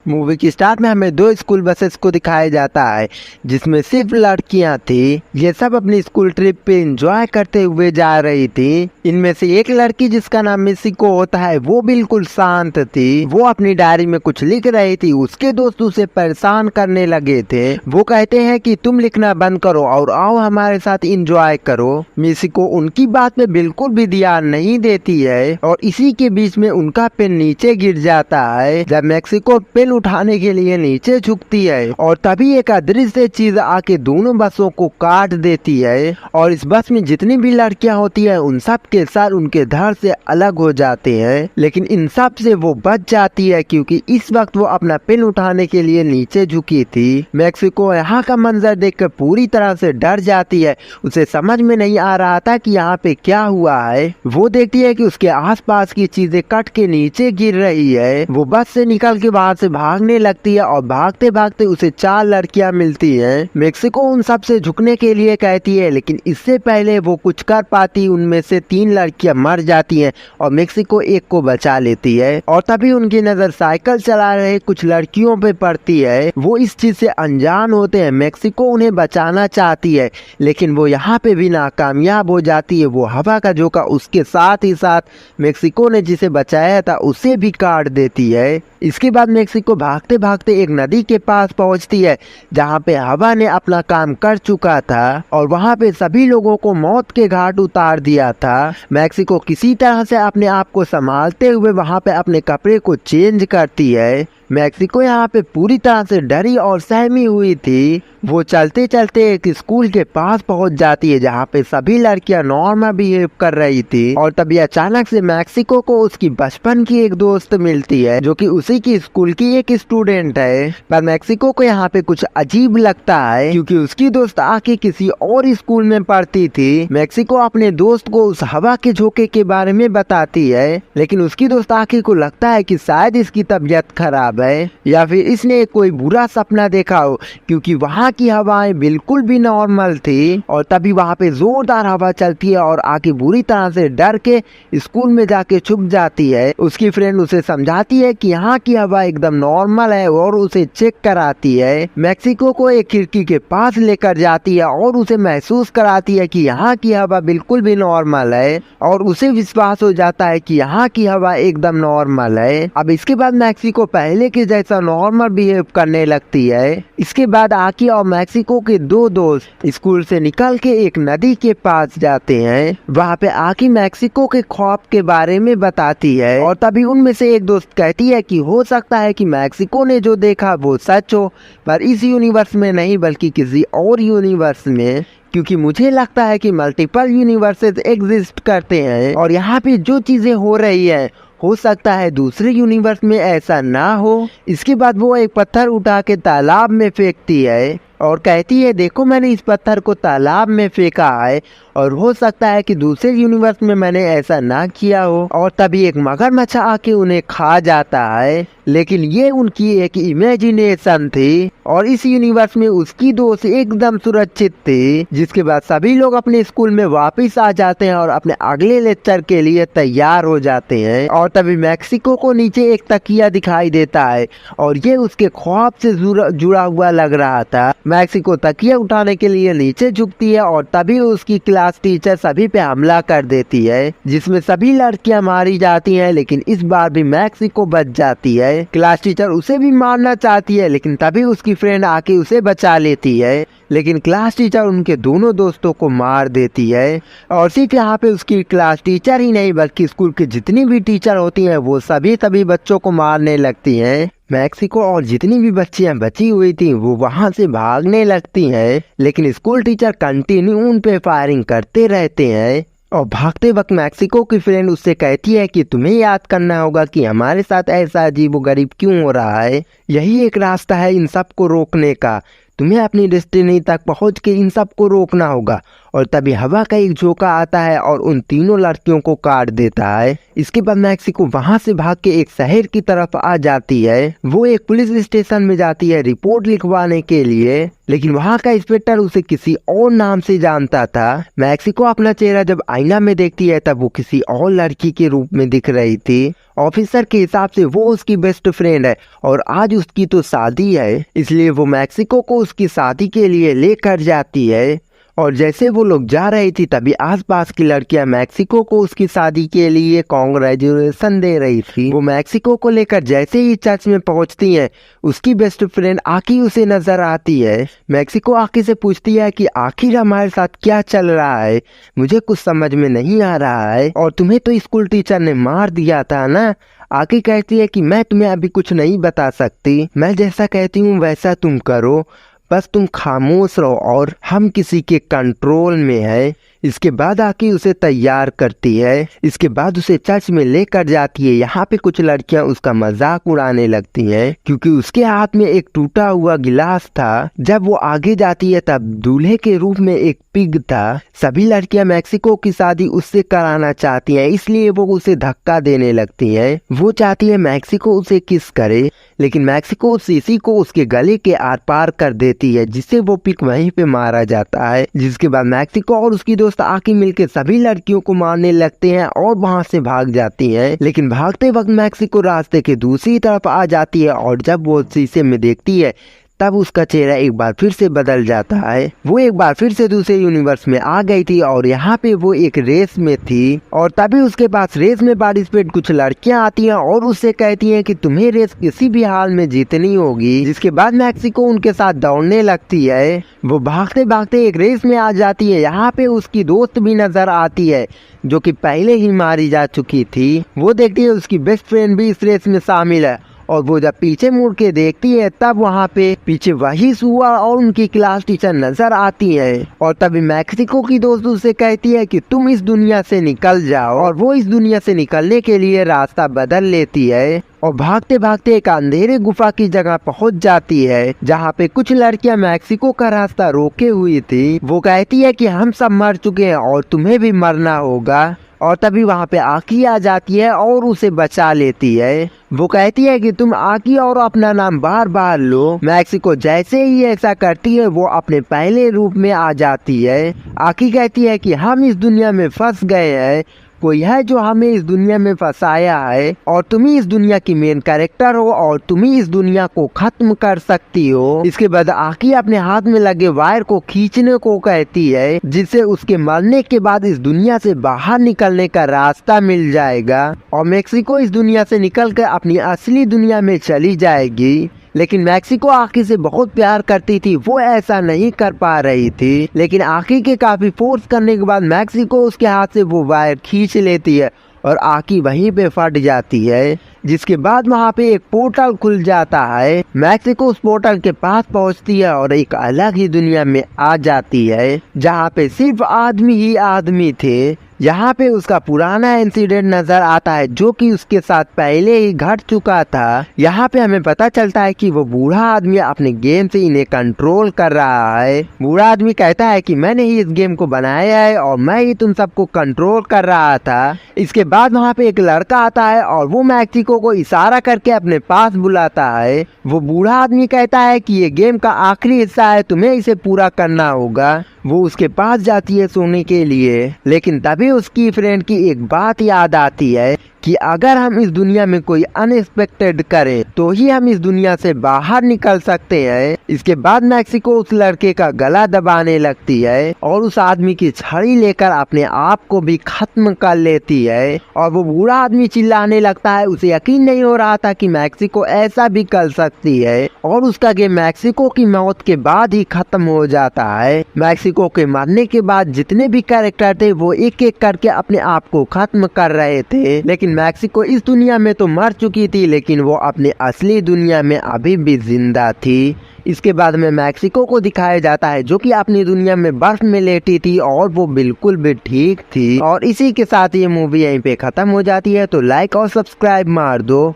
Movie की start में हमें दो स्कूल बसेस को दिखाया जाता है जिसमें सिर्फ लड़कियां थी। ये सब अपनी स्कूल ट्रिप पे एंजॉय करते हुए जा रही थी। इनमें से एक लड़की जिसका नाम मिसिको होता है वो बिल्कुल शांत थी। वो अपनी डायरी में कुछ लिख रही थी। उसके दोस्त उसे परेशान करने लगे थे। वो कहते हैं कि तुम लिखना बंद करो और आओ हमारे साथ एंजॉय करो। मिसिको उनकी बात में बिल्कुल भी ध्यान नहीं देती है और इसी के बीच में उनका पेन नीचे गिर जाता है। जब मैक्सिको पेन उठाने के लिए नीचे झुकती है और तभी एक अदृश्य चीज आके दोनों बसों को काट देती है और इस बस में जितनी भी लड़कियां होती है उन सब के सर उनके धड़ से अलग हो जाते हैं। लेकिन इन सब से वो बच जाती है क्योंकि इस वक्त वो अपना पेन उठाने के लिए नीचे झुकी थी। मैक्सिको यहाँ का मंजर देखकर पूरी तरह से डर जाती है। उसे समझ में नहीं आ रहा था कि यहाँ पे क्या हुआ है। वो देखती है कि उसके आसपास की चीजें कट के नीचे गिर रही है। वो बस से निकल के बाहर से भागने लगती है और भागते भागते उसे 4 लड़कियां मिलती हैं। मैक्सिको उन सब से झुकने के लिए कहती है लेकिन इससे पहले वो कुछ कर पाती उनमें से 3 लड़कियां मर जाती हैं और मैक्सिको एक को बचा लेती है। और तभी उनकी नजर साइकिल चला रहे कुछ लड़कियों पे पड़ती है। वो इस चीज से अनजान होते हैं। मैक्सिको उन्हें बचाना चाहती है लेकिन वो यहाँ पे भी नाकामयाब हो जाती है। वो हवा का झोंका उसके साथ ही साथ मैक्सिको ने जिसे बचाया था उसे भी काट देती है। इसके बाद मैक्सिको भागते भागते एक नदी के पास पहुंचती है जहां पे हवा ने अपना काम कर चुका था और वहां पे सभी लोगों को मौत के घाट उतार दिया था। मैक्सिको किसी तरह से अपने आप को संभालते हुए वहां पे अपने कपड़े को चेंज करती है। मैक्सिको यहाँ पे पूरी तरह से डरी और सहमी हुई थी। वो चलते चलते एक स्कूल के पास पहुंच जाती है जहाँ पे सभी लड़कियां नॉर्मल बिहेव कर रही थी और तभी अचानक से मैक्सिको को उसकी बचपन की एक दोस्त मिलती है जो कि उसी की स्कूल की एक स्टूडेंट है। पर मैक्सिको को यहाँ पे कुछ अजीब लगता है क्योंकि उसकी दोस्त आके किसी और स्कूल में पढ़ती थी। मैक्सिको अपने दोस्त को उस हवा के झोंके के बारे में बताती है लेकिन उसकी दोस्त आके को लगता है कि शायद इसकी तबीयत खराब है या फिर इसने कोई बुरा सपना देखा हो क्योंकि वहाँ की हवाएं बिल्कुल भी नॉर्मल थी। और तभी वहाँ पे जोरदार हवा चलती है और आके बुरी तरह से डर के स्कूल में जाके छुप जाती है। उसकी फ्रेंड उसे समझाती है कि यहाँ की हवा एकदम नॉर्मल है और उसे चेक कराती है। मैक्सिको को एक खिड़की के पास लेकर जाती है और उसे महसूस कराती है कि यहाँ की हवा बिल्कुल भी नॉर्मल है और उसे विश्वास हो जाता है कि यहाँ की हवा एकदम नॉर्मल है। अब इसके बाद मैक्सिको पहले के जैसा नॉर्मल बिहेव करने लगती है। इसके बाद आकी और मैक्सिको के 2 दोस्त स्कूल से निकल के एक नदी के पास जाते हैं। वहाँ पे आकी मैक्सिको के ख्वाब के बारे में बताती है और तभी उनमें से एक दोस्त कहती है कि हो सकता है कि मैक्सिको ने जो देखा वो सच हो पर इस यूनिवर्स में नहीं बल्कि किसी और यूनिवर्स में, क्योंकि मुझे लगता है कि मल्टीपल यूनिवर्सेस एग्जिस्ट करते हैं और यहाँ पे जो चीजें हो रही है हो सकता है दूसरे यूनिवर्स में ऐसा ना हो। इसके बाद वो एक पत्थर उठा के तालाब में फेंकती है और कहती है देखो मैंने इस पत्थर को तालाब में फेंका है और हो सकता है कि दूसरे यूनिवर्स में मैंने ऐसा ना किया हो। और तभी एक मगरमच्छ आके उन्हें खा जाता है लेकिन ये उनकी एक इमेजिनेशन थी और इस यूनिवर्स में उसकी दोस्त एकदम सुरक्षित थी। जिसके बाद सभी लोग अपने स्कूल में वापस आ जाते हैं और अपने अगले लेक्चर के लिए तैयार हो जाते हैं। और तभी मैक्सिको को नीचे एक तकिया दिखाई देता है और ये उसके ख्वाब से जुड़ा हुआ लग रहा था। मैक्सिको तकिया उठाने के लिए नीचे झुकती है और तभी उसकी क्लास टीचर सभी पे हमला कर देती है जिसमें सभी लड़कियां मारी जाती हैं लेकिन इस बार भी मैक्सिको बच जाती है। क्लास टीचर उसे भी मारना चाहती है लेकिन तभी उसकी फ्रेंड आके उसे बचा लेती है लेकिन क्लास टीचर उनके दोनों दोस्तों को मार देती है। और सिर्फ यहाँ पे उसकी क्लास टीचर ही नहीं बल्कि स्कूल की जितनी भी टीचर होती हैं वो सभी बच्चों को मारने लगती हैं। मैक्सिको और जितनी भी बच्चियां बची हुई थी वो वहां से भागने लगती हैं लेकिन स्कूल टीचर कंटिन्यू उन पे फायरिंग करते रहते हैं। और भागते वक्त मैक्सिको की फ्रेंड उससे कहती है कि तुम्हें याद करना होगा कि हमारे साथ ऐसा अजीबोगरीब क्यों हो रहा है। यही एक रास्ता है इन सब को रोकने का। तुम्हें अपनी डेस्टिनी तक पहुंच के इन सब को रोकना होगा और तभी हवा का एक झोंका आता है और उन तीनों लड़कियों को काट देता है। इसके बाद मैक्सिको वहां से भाग के एक शहर की तरफ आ जाती है। वो एक पुलिस स्टेशन में जाती है रिपोर्ट लिखवाने के लिए, लेकिन वहाँ का इंस्पेक्टर उसे किसी और नाम से जानता था। मैक्सिको अपना चेहरा जब आईना में देखती है तब वो किसी और लड़की के रूप में दिख रही थी। ऑफिसर के हिसाब से वो उसकी बेस्ट फ्रेंड है और आज उसकी तो शादी है, इसलिए वो मैक्सिको को उसकी शादी के लिए लेकर जाती है। और जैसे वो लोग जा रही थी तभी आसपास की लड़कियां मैक्सिको को उसकी शादी के लिए कांग्रेचुलेशन दे रही थी। वो मैक्सिको को लेकर जैसे ही चर्च में पहुंचती है उसकी बेस्ट फ्रेंड आकी उसे नजर आती है। मैक्सिको आकी से पूछती है कि आखिर हमारे साथ क्या चल रहा है, मुझे कुछ समझ में नहीं आ रहा है, और तुम्हें तो स्कूल टीचर ने मार दिया था ना। आकी कहती है कि मैं तुम्हें अभी कुछ नहीं बता सकती, मैं जैसा कहती हूँ वैसा तुम करो, बस तुम खामोश रहो और हम किसी के कंट्रोल में है। इसके बाद आके उसे तैयार करती है। इसके बाद उसे चर्च में लेकर जाती है। यहाँ पे कुछ लड़कियां उसका मजाक उड़ाने लगती हैं क्योंकि उसके हाथ में एक टूटा हुआ गिलास था। जब वो आगे जाती है तब दूल्हे के रूप में एक पिग था। सभी लड़कियां मैक्सिको की शादी उससे कराना चाहती हैं, इसलिए वो उसे धक्का देने लगती हैं। वो चाहती है मैक्सिको उसे किस करे, लेकिन मैक्सिको उस शीशी को उसके गले के आर पार कर देती है, जिससे वो पिग वहीं पे मारा जाता है। जिसके बाद मैक्सिको और उसकी दोस्त आकी मिलके सभी लड़कियों को मारने लगते हैं और वहां से भाग जाती हैं। लेकिन भागते वक्त मैक्सिको रास्ते के दूसरी तरफ आ जाती है और जब वो शीशे में देखती है तब उसका चेहरा एक बार फिर से बदल जाता है। वो एक बार फिर से दूसरे यूनिवर्स में आ गई थी और यहाँ पे वो एक रेस में थी और तभी उसके पास रेस में पार्टिसिपेट कुछ लड़कियां आती हैं और उससे कहती हैं कि तुम्हें रेस किसी भी हाल में जीतनी होगी। जिसके बाद मैक्सिको उनके साथ दौड़ने लगती है। वो भागते भागते एक रेस में आ जाती है। यहाँ पे उसकी दोस्त भी नजर आती है जो कि पहले ही मारी जा चुकी थी। वो देखती है उसकी बेस्ट फ्रेंड भी इस रेस में शामिल है और वो जब पीछे मुड़ के देखती है तब वहाँ पे पीछे वही सुआ और उनकी क्लास टीचर नजर आती है। और तभी मैक्सिको की दोस्त उससे कहती है कि तुम इस दुनिया से निकल जाओ, और वो इस दुनिया से निकलने के लिए रास्ता बदल लेती है और भागते भागते एक अंधेरे गुफा की जगह पहुंच जाती है जहाँ पे कुछ लड़कियां मैक्सिको का रास्ता रोके हुई थी। वो कहती है कि हम सब मर चुके हैं और तुम्हें भी मरना होगा। और तभी वहाँ पे आकी आ जाती है और उसे बचा लेती है। वो कहती है कि तुम आकी और अपना नाम बार बार लो। मैक्सिको जैसे ही ऐसा करती है वो अपने पहले रूप में आ जाती है। आकी कहती है कि हम इस दुनिया में फंस गए हैं, कोई है जो हमें इस दुनिया में फंसाया है और तुम ही इस दुनिया की मेन कैरेक्टर हो और तुम ही इस दुनिया को खत्म कर सकती हो। इसके बाद आकी अपने हाथ में लगे वायर को खींचने को कहती है, जिससे उसके मरने के बाद इस दुनिया से बाहर निकलने का रास्ता मिल जाएगा और मैक्सिको इस दुनिया से निकलकर अपनी असली दुनिया में चली जाएगी। लेकिन मैक्सिको आकी से बहुत प्यार करती थी, वो ऐसा नहीं कर पा रही थी। लेकिन आकी के काफी फोर्स करने के बाद मैक्सिको उसके हाथ से वो वायर खींच लेती है और आकी वहीं पे फट जाती है। जिसके बाद वहाँ पे एक पोर्टल खुल जाता है। मैक्सिको उस पोर्टल के पास पहुँचती है और एक अलग ही दुनिया में आ जाती है जहाँ पे सिर्फ आदमी ही आदमी थे। यहाँ पे उसका पुराना इंसिडेंट नजर आता है जो कि उसके साथ पहले ही घट चुका था। यहाँ पे हमें पता चलता है कि वो बूढ़ा आदमी अपने गेम से इन्हें कंट्रोल कर रहा है। बूढ़ा आदमी कहता है कि मैंने ही इस गेम को बनाया है और मैं ही तुम सबको कंट्रोल कर रहा था। इसके बाद वहाँ पे एक लड़का आता है और वो मैक्सिको को इशारा करके अपने पास बुलाता है। वो बूढ़ा आदमी कहता है कि ये गेम का आखिरी हिस्सा है, तुम्हें इसे पूरा करना होगा। वो उसके पास जाती है सोने के लिए, लेकिन तभी उसकी फ्रेंड की एक बात याद आती है कि अगर हम इस दुनिया में कोई अनएक्सपेक्टेड करें तो ही हम इस दुनिया से बाहर निकल सकते हैं। इसके बाद मैक्सिको उस लड़के का गला दबाने लगती है और उस आदमी की छड़ी लेकर अपने आप को भी खत्म कर लेती है और वो बूढ़ा आदमी चिल्लाने लगता है। उसे यकीन नहीं हो रहा था कि मैक्सिको ऐसा भी कर सकती है और उसका गेम मैक्सिको की मौत के बाद ही खत्म हो जाता है। मैक्सिको के मरने के बाद जितने भी कैरेक्टर थे वो एक एक करके अपने आप को खत्म कर रहे थे, लेकिन मैक्सिको इस दुनिया में तो मर चुकी थी लेकिन वो अपनी असली दुनिया में अभी भी जिंदा थी। इसके बाद में मैक्सिको को दिखाया जाता है जो कि अपनी दुनिया में बर्फ में लेटी थी और वो बिल्कुल भी ठीक थी। और इसी के साथ ये मूवी यहीं पे खत्म हो जाती है। तो लाइक और सब्सक्राइब मार दो।